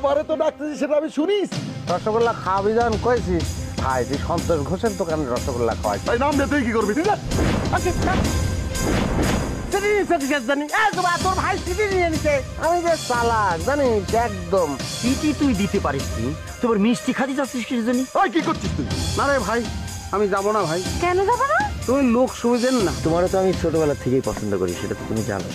কবারে তো ডাকতেছি সেটা আমি শুনিস। রসগোল্লা খাওয়াবি যখন কইছিস ভাই, তুই সন্তোষ ঘোষের দোকানে রসগোল্লা খাওয়াই। তাই নাম দিয়ে তুই কি করবি? ঠিক আছে তোর ভাই সিটি নিয়ে নিছে। আমি যে চালাক জানিস একদম। সিটি তুই দিতে পারিস নি, তোর মিষ্টি খাতি যাচ্ছিস কি জানি? ওই কি করছিস তুই? না রে ভাই, আমি যাব না ভাই। কেন যাবো না? তুমি লোক সুবিধেন না। তোমারও তো আমি ছোটবেলা থেকেই পছন্দ করি, সেটা তো তুমি জানো।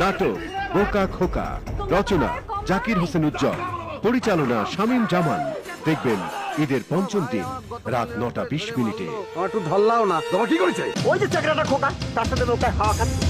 নাটক বোকা খোকা, রচনা জাকির হোসেন উজ্জ্বল, পরিচালনা শামীম জামান। দেখবেন ঈদের পঞ্চম দিন রাত 9:20। আমার একটু ধরলাও না। তোমার কি করেছে? ওই যে চাকরাটা খোকা, তার সাথে নৌকায় হাওয়া খাচ্ছে।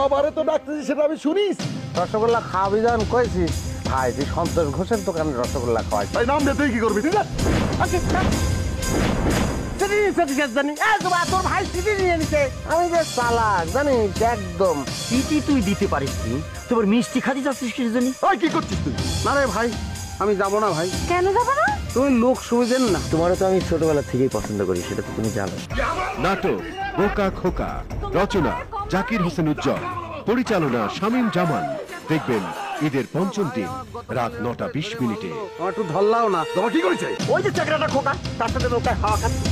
কবারে তো ডাকতেছি সেটা আমি শুনিস। রসগোল্লা খাওয়াবি যখন কইছিস ভাই, তুই সন্তোষ ঘোষের দোকানে রসগোল্লা খাওয়াই। তাই নাম দিয়ে তুই কি করবি? ঠিক আছে তোর ভাই সিটি নিয়ে নিছে। আমি যে চালাক জানিস একদম। সিটি তুই দিতে পারিস নি, তোর মিষ্টি খাতি যাচ্ছিস কি জানি? ওই কি করছিস তুই? না রে ভাই, আমি যাব না ভাই। কেন যাবো না? তুমি লোক সুবিধেন না। তোমারও তো আমি ছোটবেলা থেকেই পছন্দ করি, সেটা তো তুমি জানো। নাটক বোকা খোকা, রচনা জাকির হোসেন উজ্জ্বল, পরিচালনা শামীম জামান। দেখবেন ঈদের পঞ্চম দিন রাত 9:20। আমার একটু ধরলাও না। তোমার কি করেছে? ওই যে চাকরাটা খোকা, তার সাথে নৌকায় হাওয়া খাচ্ছে।